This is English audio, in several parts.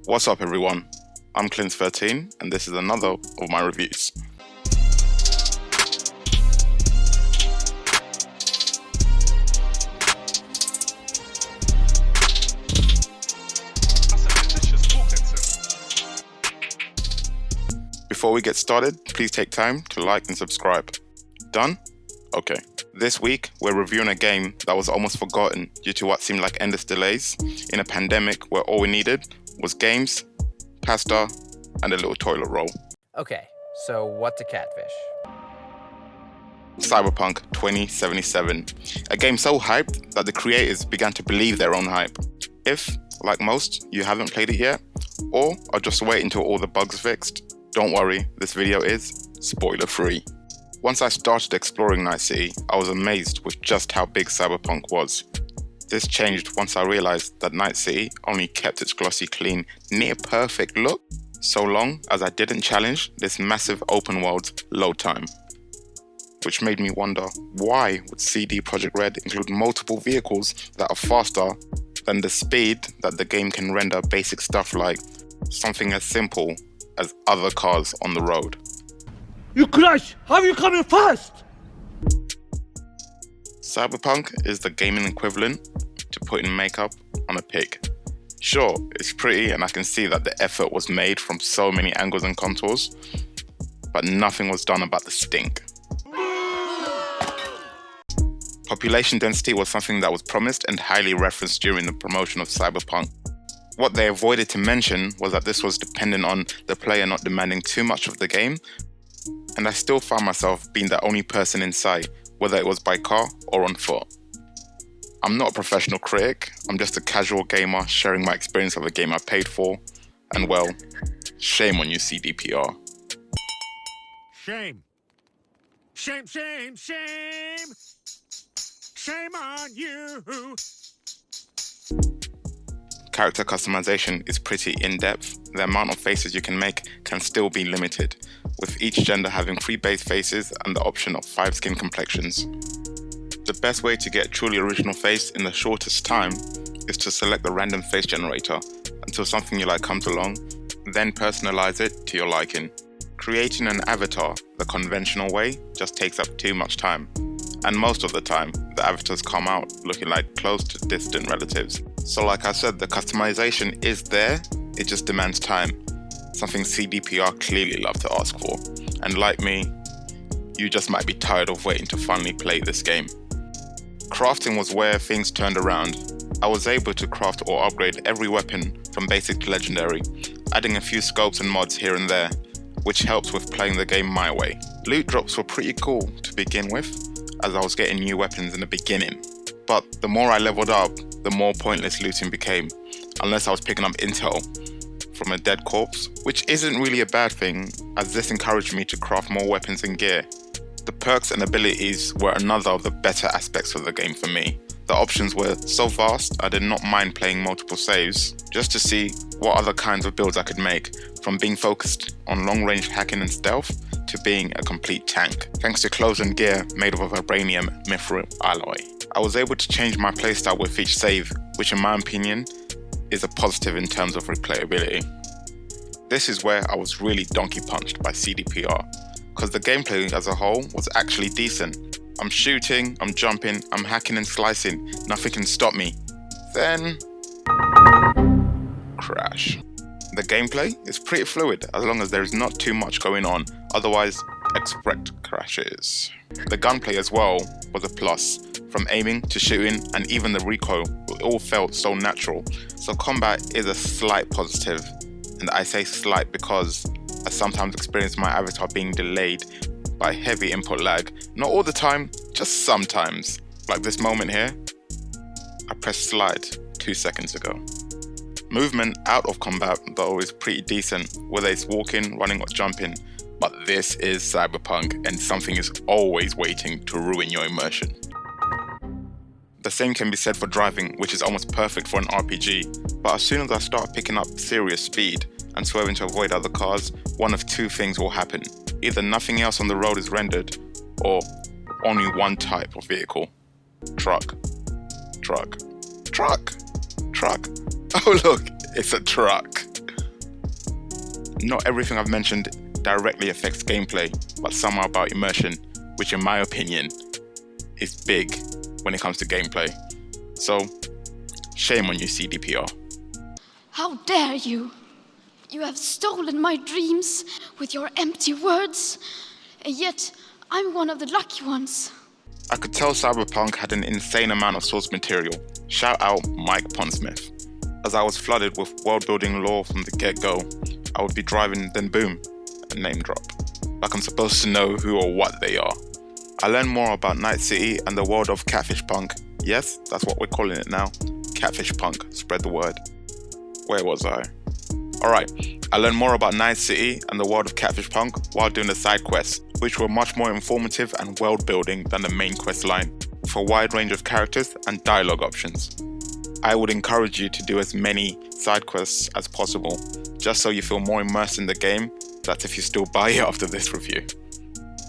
What's up everyone, I'm Clint13 and this is another of my reviews. Before we get started, please take time to like and subscribe. Done? Okay. This week, we're reviewing a game that was almost forgotten due to what seemed like endless delays in a pandemic where all we needed was games, pasta, and a little toilet roll. Okay, so what's a catfish? Cyberpunk 2077, a game so hyped that the creators began to believe their own hype. If, like most, you haven't played it yet, or are just waiting until all the bugs fixed, don't worry, this video is spoiler-free. Once I started exploring Night City, I was amazed with just how big Cyberpunk was. This changed once I realized that Night City only kept its glossy clean, near perfect look, so long as I didn't challenge this massive open world load time. Which made me wonder, why would CD Projekt Red include multiple vehicles that are faster than the speed that the game can render basic stuff like something as simple as other cars on the road? You crash! How are you coming fast? Cyberpunk is the gaming equivalent to putting makeup on a pig. Sure, it's pretty and I can see that the effort was made from so many angles and contours, but nothing was done about the stink. Population density was something that was promised and highly referenced during the promotion of Cyberpunk. What they avoided to mention was that this was dependent on the player not demanding too much of the game, and I still found myself being the only person inside, whether it was by car or on foot. I'm not a professional critic, I'm just a casual gamer sharing my experience of a game I paid for, and well, shame on you CDPR. Shame. Shame, shame, shame. Shame on you. Character customization is pretty in-depth. The amount of faces you can make can still be limited, with each gender having 3 base faces and the option of 5 skin complexions. The best way to get a truly original face in the shortest time is to select the random face generator until something you like comes along, then personalize it to your liking. Creating an avatar the conventional way just takes up too much time, and most of the time, the avatars come out looking like close to distant relatives. So like I said, the customization is there, it just demands time. Something CDPR clearly love to ask for. And like me, you just might be tired of waiting to finally play this game. Crafting was where things turned around. I was able to craft or upgrade every weapon from basic to legendary, adding a few scopes and mods here and there, which helps with playing the game my way. Loot drops were pretty cool to begin with, as I was getting new weapons in the beginning. But the more I leveled up, the more pointless looting became, unless I was picking up intel from a dead corpse, which isn't really a bad thing, as this encouraged me to craft more weapons and gear. The perks and abilities were another of the better aspects of the game for me. The options were so vast, I did not mind playing multiple saves, just to see what other kinds of builds I could make, from being focused on long-range hacking and stealth, to being a complete tank, thanks to clothes and gear made of a vibranium mithril alloy. I was able to change my playstyle with each save, which in my opinion is a positive in terms of replayability. This is where I was really donkey punched by CDPR, because the gameplay as a whole was actually decent. I'm shooting, I'm jumping, I'm hacking and slicing, nothing can stop me. Then crash. The gameplay is pretty fluid as long as there is not too much going on, otherwise expect crashes. The gunplay as well was a plus, from aiming to shooting and even the recoil, it all felt so natural. So combat is a slight positive, and I say slight because I sometimes experience my avatar being delayed by heavy input lag. Not all the time, just sometimes. Like this moment here, I pressed slide 2 seconds ago. Movement out of combat though is pretty decent, whether it's walking, running or jumping, but this is Cyberpunk and something is always waiting to ruin your immersion. The same can be said for driving, which is almost perfect for an RPG, but as soon as I start picking up serious speed and swerving to avoid other cars, one of 2 things will happen. Either nothing else on the road is rendered, or only one type of vehicle. Truck. Truck. Truck. Truck. Oh look, it's a truck. Not everything I've mentioned directly affects gameplay, but some are about immersion, which in my opinion is big when it comes to gameplay. So, shame on you, CDPR. How dare you? You have stolen my dreams with your empty words, and yet I'm one of the lucky ones. I could tell Cyberpunk had an insane amount of source material. Shout out Mike Pondsmith. As I was flooded with world-building lore from the get-go, I would be driving, then boom, a name drop. Like I'm supposed to know who or what they are. I learned more about Night City and the world of Catfish Punk. Yes, that's what we're calling it now. Catfish Punk, spread the word. Where was I? Alright, I learned more about Night City and the world of Catfish Punk while doing the side quests, which were much more informative and world building than the main quest line, with a wide range of characters and dialogue options. I would encourage you to do as many side quests as possible, just so you feel more immersed in the game. That's if you still buy it after this review.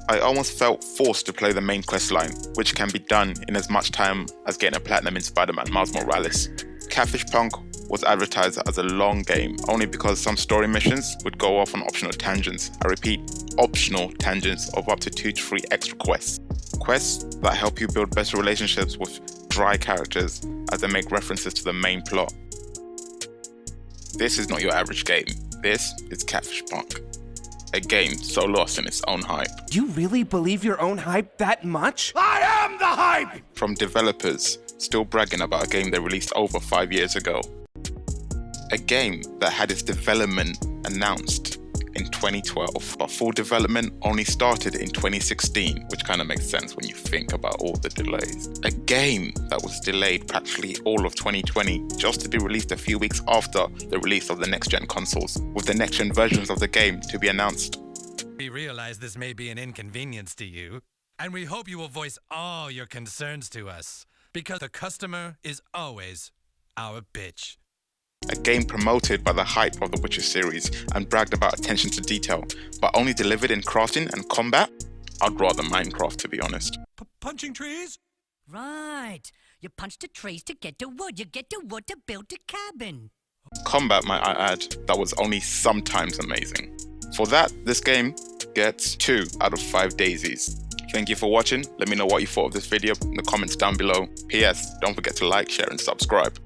I almost felt forced to play the main quest line, which can be done in as much time as getting a platinum in Spider-Man Miles Morales. Catfish Punk was advertised as a long game only because some story missions would go off on optional tangents. I repeat, optional tangents of up to 2 to 3 extra quests. Quests that help you build better relationships with dry characters as they make references to the main plot. This is not your average game. This is Catfish Punk. A game so lost in its own hype. You really believe your own hype that much? I am the hype! From developers still bragging about a game they released over 5 years ago. A game that had its development announced in 2012, but full development only started in 2016, which kind of makes sense when you think about all the delays. A game that was delayed practically all of 2020 just to be released a few weeks after the release of the next-gen consoles, with the next-gen versions of the game to be announced. We realize this may be an inconvenience to you, and we hope you will voice all your concerns to us, because the customer is always our bitch. A game promoted by the hype of the Witcher series and bragged about attention to detail, but only delivered in crafting and combat? I'd rather Minecraft, to be honest. Punching trees? Right. You punch the trees to get the wood. You get the wood to build the cabin. Combat, might I add, that was only sometimes amazing. For that, this game gets 2 out of 5 daisies. Thank you for watching. Let me know what you thought of this video in the comments down below. P.S. Don't forget to like, share and subscribe.